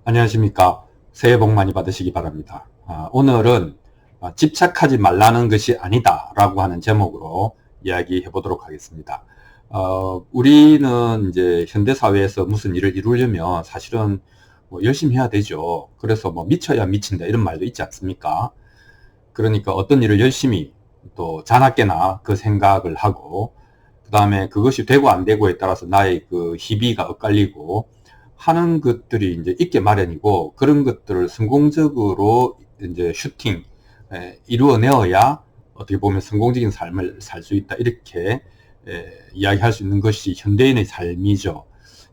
안녕하십니까. 새해 복 많이 받으시기 바랍니다. 오늘은 집착하지 말라는 것이 아니다 라고 하는 제목으로 이야기해 보도록 하겠습니다. 우리는 이제 현대사회에서 무슨 일을 이루려면 사실은 뭐 열심히 해야 되죠. 그래서 뭐 미쳐야 미친다 이런 말도 있지 않습니까? 그러니까 어떤 일을 열심히 또 자나깨나 그 생각을 하고 그 다음에 그것이 되고 안 되고에 따라서 나의 그 희비가 엇갈리고 하는 것들이 이제 있게 마련이고, 그런 것들을 성공적으로 이제 이루어내어야 어떻게 보면 성공적인 삶을 살 수 있다, 이렇게 이야기할 수 있는 것이 현대인의 삶이죠.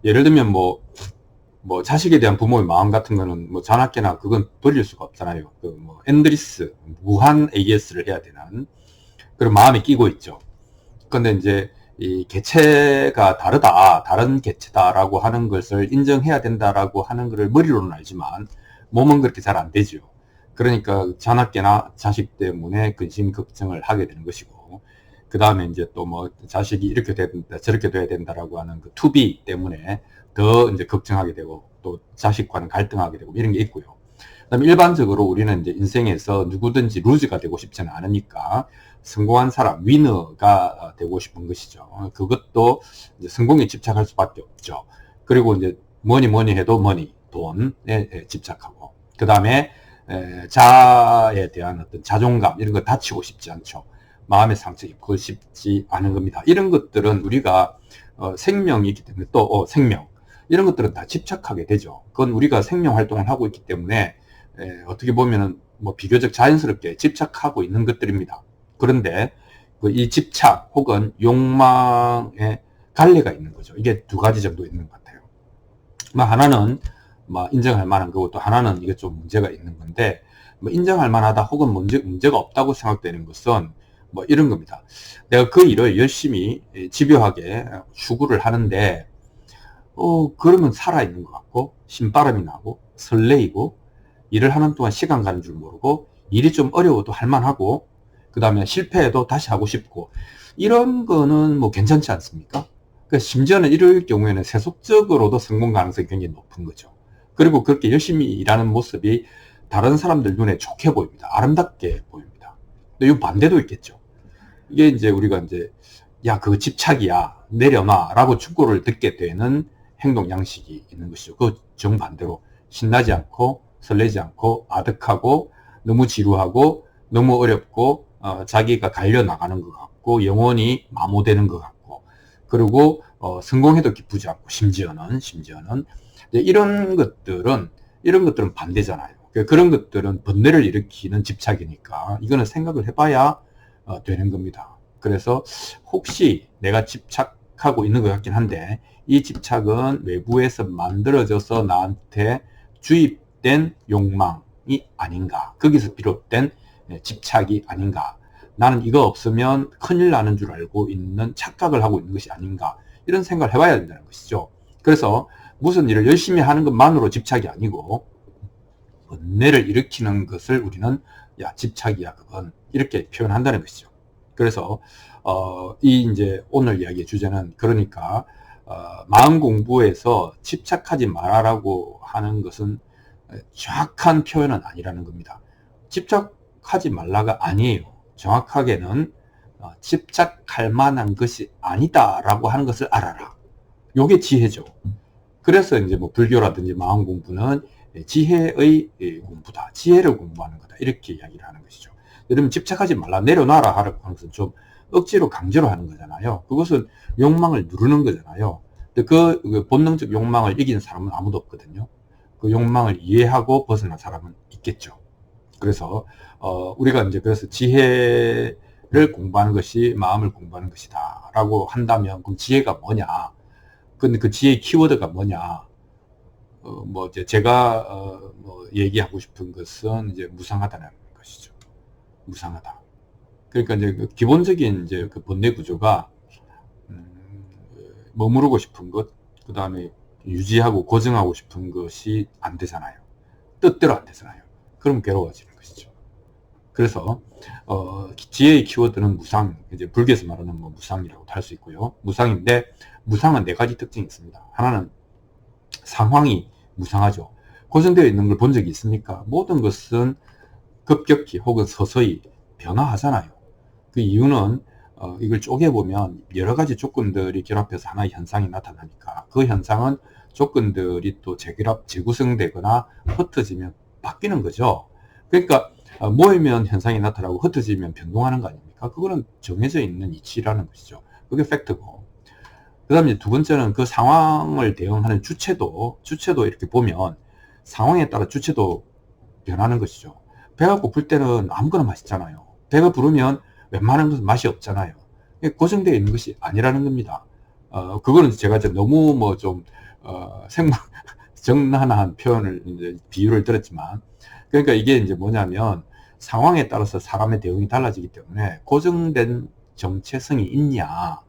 예를 들면 뭐 자식에 대한 부모의 마음 같은 거는 뭐 자나깨나 그건 버릴 수가 없잖아요. 그 뭐 엔드리스 무한 AS를 해야 되는 그런 마음이 끼고 있죠. 근데 이제 이 개체가 다른 개체다라고 하는 것을 인정해야 된다라고 하는 것을 머리로는 알지만 몸은 그렇게 잘 안 되죠. 그러니까 자나깨나 자식 때문에 근심 걱정을 하게 되는 것이고, 그 다음에 이제 또 뭐 자식이 이렇게 돼야 된다 저렇게 돼야 된다라고 하는 그 투비 때문에 더 이제 걱정하게 되고, 또 자식과는 갈등하게 되고 이런 게 있고요. 그다음에 일반적으로 우리는 이제 인생에서 누구든지 루즈가 되고 싶지는 않으니까 성공한 사람, 위너가 되고 싶은 것이죠. 그것도 이제 성공에 집착할 수밖에 없죠. 그리고 이제 뭐니 해도 돈에 집착하고, 그 다음에 자아에 대한 어떤 자존감 이런 거 다치고 싶지 않죠. 마음의 상처 입고 싶지 않은 겁니다. 이런 것들은 우리가 생명이 있기 때문에, 또 생명 이런 것들은 다 집착하게 되죠. 그건 우리가 생명 활동을 하고 있기 때문에 어떻게 보면은 뭐 비교적 자연스럽게 집착하고 있는 것들입니다. 그런데 이 집착 혹은 욕망의 갈래가 있는 거죠. 이게 두 가지 정도 있는 것 같아요. 하나는 인정할 만한 거고, 또 하나는 이게 좀 문제가 있는 건데, 인정할 만하다 혹은 문제가 없다고 생각되는 것은 뭐 이런 겁니다. 내가 그 일을 열심히 집요하게 추구를 하는데 그러면 살아있는 것 같고 신바람이 나고 설레이고, 일을 하는 동안 시간 가는 줄 모르고, 일이 좀 어려워도 할만하고, 그 다음에 실패해도 다시 하고 싶고, 이런 거는 뭐 괜찮지 않습니까? 그러니까 심지어는 이럴 경우에는 세속적으로도 성공 가능성이 굉장히 높은 거죠. 그리고 그렇게 열심히 일하는 모습이 다른 사람들 눈에 좋게 보입니다. 아름답게 보입니다. 근데 이 반대도 있겠죠. 이게 이제 우리가 이제 야, 그거 집착이야, 내려놔 라고 충고를 듣게 되는 행동 양식이 있는 것이죠. 그 정반대로 신나지 않고 설레지 않고 아득하고 너무 지루하고 너무 어렵고 자기가 갈려 나가는 것 같고 영혼이 마모되는 것 같고, 그리고 성공해도 기쁘지 않고, 심지어는 이런 것들은 반대잖아요. 그런 것들은 번뇌를 일으키는 집착이니까 이거는 생각을 해봐야 되는 겁니다. 그래서 혹시 내가 집착하고 있는 것 같긴 한데, 이 집착은 외부에서 만들어져서 나한테 주입된 욕망이 아닌가, 거기서 비롯된 집착이 아닌가, 나는 이거 없으면 큰일 나는 줄 알고 있는 착각을 하고 있는 것이 아닌가, 이런 생각을 해봐야 된다는 것이죠. 그래서 무슨 일을 열심히 하는 것만으로 집착이 아니고 번뇌를 일으키는 것을 우리는 야, 집착이야 그건, 이렇게 표현한다는 것이죠. 그래서 이 이제 오늘 이야기의 주제는, 그러니까 마음 공부에서 집착하지 말아라고 하는 것은 정확한 표현은 아니라는 겁니다. 집착하지 말라가 아니에요. 정확하게는 집착할 만한 것이 아니다라고 하는 것을 알아라. 요게 지혜죠. 그래서 이제 뭐 불교라든지 마음 공부는 지혜의 공부다, 지혜를 공부하는 거다, 이렇게 이야기를 하는 것이죠. 여러분, 집착하지 말라, 내려놔라 하는 것은 좀 억지로 강제로 하는 거잖아요. 그것은 욕망을 누르는 거잖아요. 근데 그 본능적 욕망을 이기는 사람은 아무도 없거든요. 그 욕망을 이해하고 벗어난 사람은 있겠죠. 그래서 우리가 이제 그래서 지혜를 공부하는 것이 마음을 공부하는 것이다라고 한다면, 그럼 지혜가 뭐냐? 근데 그 지혜의 키워드가 뭐냐? 뭐 이제 제가 뭐 얘기하고 싶은 것은 이제 무상하다는 것이죠. 무상하다. 그러니까 이제 그 기본적인 이제 그 번뇌 구조가 머무르고 싶은 것, 그 다음에 유지하고 고정하고 싶은 것이 안 되잖아요. 뜻대로 안 되잖아요. 그럼 괴로워지는 것이죠. 그래서 지혜의 키워드는 무상, 이제 불교에서 말하는 뭐 무상이라고도 할 수 있고요. 무상인데, 무상은 네 가지 특징이 있습니다. 하나는 상황이 무상하죠. 고정되어 있는 걸 본 적이 있습니까? 모든 것은 급격히 혹은 서서히 변화하잖아요. 그 이유는 이걸 쪼개보면 여러 가지 조건들이 결합해서 하나의 현상이 나타나니까 그 현상은 조건들이 또 재구성되거나 흩어지면 바뀌는 거죠. 그러니까 모이면 현상이 나타나고 흩어지면 변동하는 거 아닙니까? 그거는 정해져 있는 이치라는 것이죠. 그게 팩트고. 그 다음에 두 번째는 그 상황을 대응하는 주체도 이렇게 보면 상황에 따라 주체도 변하는 것이죠. 배가 고플 때는 아무거나 맛있잖아요. 배가 부르면 웬만한 것은 맛이 없잖아요. 고정되어 있는 것이 아니라는 겁니다. 그거는 제가 이제 너무 정난한 표현을, 이제 비유를 들었지만, 그러니까 이게 이제 뭐냐면 상황에 따라서 사람의 대응이 달라지기 때문에 고정된 정체성이 있냐,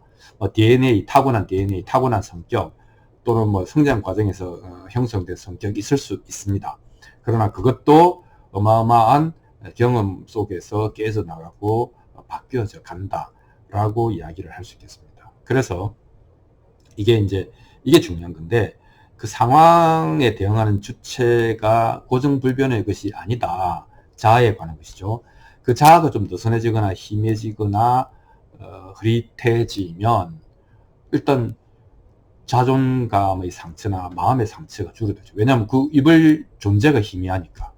DNA, 타고난 DNA, 타고난 성격, 또는 성장 과정에서 형성된 성격이 있을 수 있습니다. 그러나 그것도 어마어마한 경험 속에서 깨져 나가고 바뀌어져 간다라고 이야기를 할 수 있겠습니다. 그래서 이게 중요한 건데, 그 상황에 대응하는 주체가 고정불변의 것이 아니다. 자아에 관한 것이죠. 그 자아가 좀 느슨해지거나 희미해지거나 흐릿해지면 일단 자존감의 상처나 마음의 상처가 줄어들죠. 왜냐하면 그 입을 존재가 희미하니까.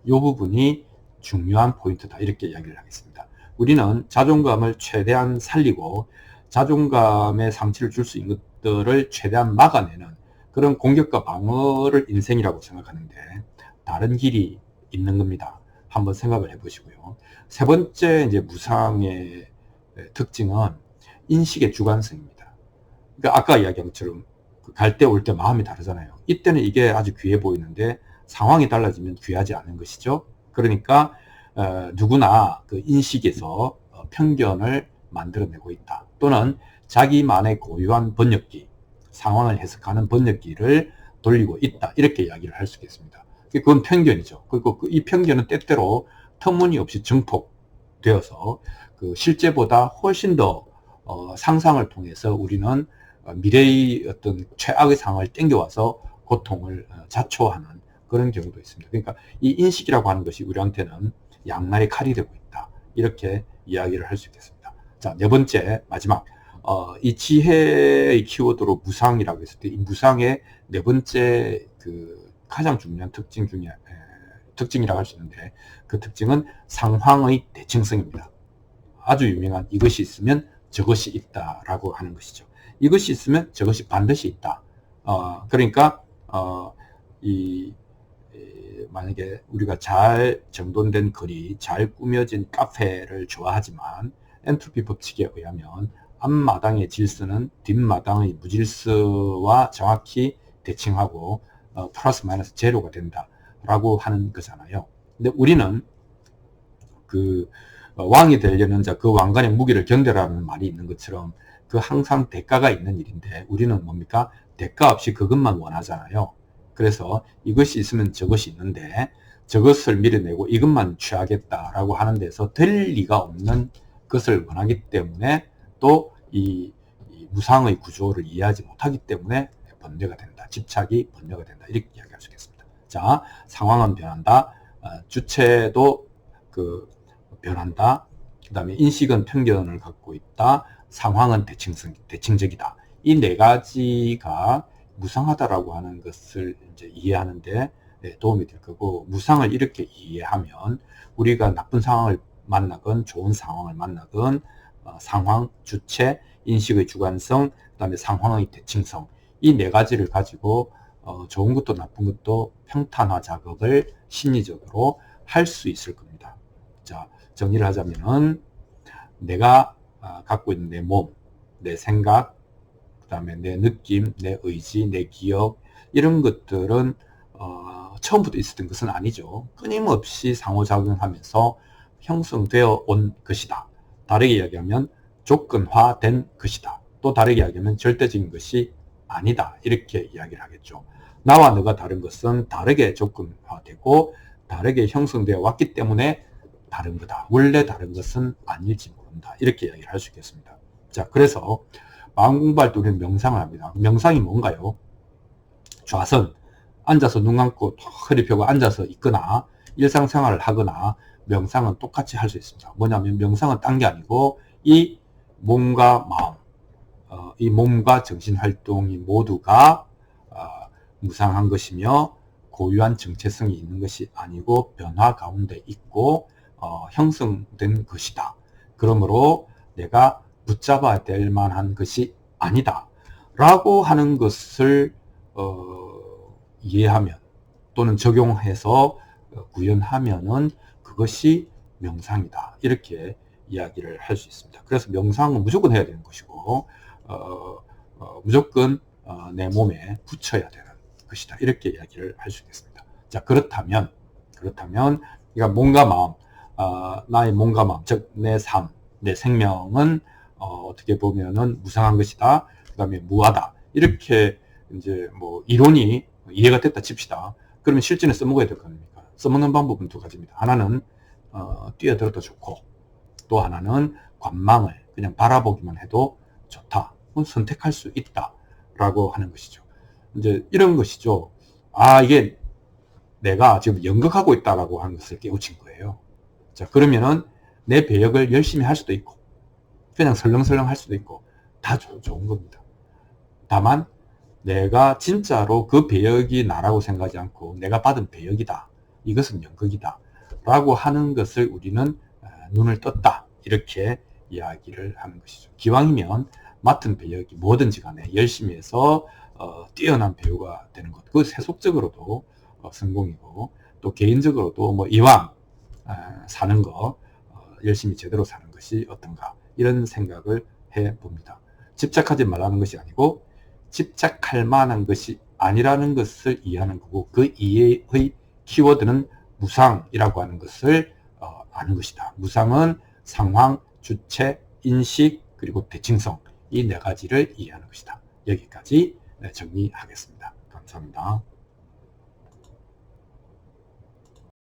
이 부분이 중요한 포인트다, 이렇게 이야기를 하겠습니다. 우리는 자존감을 최대한 살리고 자존감에 상처를 줄 수 있는 것들을 최대한 막아내는 그런 공격과 방어를 인생이라고 생각하는데 다른 길이 있는 겁니다. 한번 생각을 해보시고요. 세 번째 이제 무상의 특징은 인식의 주관성입니다. 그러니까 아까 이야기한 것처럼 갈 때 올 때 마음이 다르잖아요. 이때는 이게 아주 귀해 보이는데 상황이 달라지면 귀하지 않은 것이죠. 그러니까 누구나 그 인식에서 편견을 만들어내고 있다. 또는 자기만의 고유한 번역기, 상황을 해석하는 번역기를 돌리고 있다. 이렇게 이야기를 할 수 있겠습니다. 그건 편견이죠. 그리고 이 편견은 때때로 터무니없이 증폭되어서 그 실제보다 훨씬 더 상상을 통해서 우리는 미래의 어떤 최악의 상황을 땡겨와서 고통을 자초하는 그런 경우도 있습니다. 그러니까 이 인식이라고 하는 것이 우리한테는 양날의 칼이 되고 있다. 이렇게 이야기를 할 수 있겠습니다. 자, 네 번째, 마지막. 이 지혜의 키워드로 무상이라고 했을 때 이 무상의 네 번째 그 가장 중요한 특징이라고 할 수 있는데 그 특징은 상황의 대칭성입니다. 아주 유명한 이것이 있으면 저것이 있다라고 하는 것이죠. 이것이 있으면 저것이 반드시 있다. 그러니까 만약에 우리가 잘 정돈된 거리, 잘 꾸며진 카페를 좋아하지만 엔트로피 법칙에 의하면 앞마당의 질서는 뒷마당의 무질서와 정확히 대칭하고 플러스 마이너스 제로가 된다라고 하는 거잖아요. 근데 우리는 그 왕이 되려는 자, 그 왕관의 무게를 견뎌라는 말이 있는 것처럼 그 항상 대가가 있는 일인데 우리는 뭡니까? 대가 없이 그것만 원하잖아요. 그래서 이것이 있으면 저것이 있는데 저것을 밀어내고 이것만 취하겠다라고 하는 데서 될 리가 없는 것을 원하기 때문에 또 이 무상의 구조를 이해하지 못하기 때문에 번뇌가 된다. 집착이 번뇌가 된다. 이렇게 이야기할 수 있겠습니다. 자, 상황은 변한다. 주체도 변한다. 그 다음에 인식은 편견을 갖고 있다. 상황은 대칭적이다. 이 네 가지가 무상하다라고 하는 것을 이제 이해하는데 도움이 될 거고, 무상을 이렇게 이해하면 우리가 나쁜 상황을 만나건 좋은 상황을 만나건 상황, 주체, 인식의 주관성, 그 다음에 상황의 대칭성, 이 네 가지를 가지고 좋은 것도 나쁜 것도 평탄화 작업을 심리적으로 할 수 있을 겁니다. 자, 정리를 하자면은 내가 갖고 있는 내 몸, 내 생각, 그 다음에 내 느낌, 내 의지, 내 기억, 이런 것들은 처음부터 있었던 것은 아니죠. 끊임없이 상호작용하면서 형성되어 온 것이다. 다르게 이야기하면 조건화된 것이다. 또 다르게 이야기하면 절대적인 것이 아니다. 이렇게 이야기를 하겠죠. 나와 너가 다른 것은 다르게 조건화되고 다르게 형성되어 왔기 때문에 다른 거다. 원래 다른 것은 아닐지 모른다. 이렇게 이야기를 할 수 있겠습니다. 자, 그래서 마음 공부할 때 우리는 명상을 합니다. 명상이 뭔가요? 좌선, 앉아서 눈 감고 허리 펴고 앉아서 있거나 일상생활을 하거나 명상은 똑같이 할 수 있습니다. 뭐냐면 명상은 딴 게 아니고 이 몸과 마음, 이 몸과 정신활동이 모두가 무상한 것이며 고유한 정체성이 있는 것이 아니고 변화 가운데 있고 형성된 것이다. 그러므로 내가 붙잡아야 될 만한 것이 아니다. 라고 하는 것을 이해하면 또는 적용해서 구현하면은 그것이 명상이다. 이렇게 이야기를 할 수 있습니다. 그래서 명상은 무조건 해야 되는 것이고 무조건 내 몸에 붙여야 되는 것이다. 이렇게 이야기를 할 수 있겠습니다. 자, 그렇다면 그러니까 몸과 마음, 나의 몸과 마음, 즉 내 삶, 내 생명은 어떻게 보면은 무상한 것이다. 그다음에 무하다. 이렇게 이제 뭐 이론이 이해가 됐다 칩시다. 그러면 실전에 써먹어야 될 거 아닙니까? 써먹는 방법은 두 가지입니다. 하나는 뛰어들어도 좋고, 또 하나는 관망을 그냥 바라보기만 해도 좋다. 선택할 수 있다. 라고 하는 것이죠. 이제 이런 것이죠. 이게 내가 지금 연극하고 있다라고 하는 것을 깨우친 거예요. 자, 그러면은 내 배역을 열심히 할 수도 있고, 그냥 설렁설렁 할 수도 있고, 다 좋은 겁니다. 다만, 내가 진짜로 그 배역이 나라고 생각하지 않고, 내가 받은 배역이다. 이것은 연극이다. 라고 하는 것을 우리는 눈을 떴다. 이렇게 이야기를 하는 것이죠. 기왕이면 맡은 배역이 뭐든지 간에 열심히 해서 뛰어난 배우가 되는 것. 그 세속적으로도 성공이고, 또 개인적으로도 뭐 이왕 사는 거 열심히 제대로 사는 것이 어떤가, 이런 생각을 해봅니다. 집착하지 말라는 것이 아니고 집착할 만한 것이 아니라는 것을 이해하는 거고, 그 이해의 키워드는 무상이라고 하는 것을 아는 것이다. 무상은 상황, 주체, 인식, 그리고 대칭성, 이 네 가지를 이해하는 것이다. 여기까지 정리하겠습니다. 감사합니다.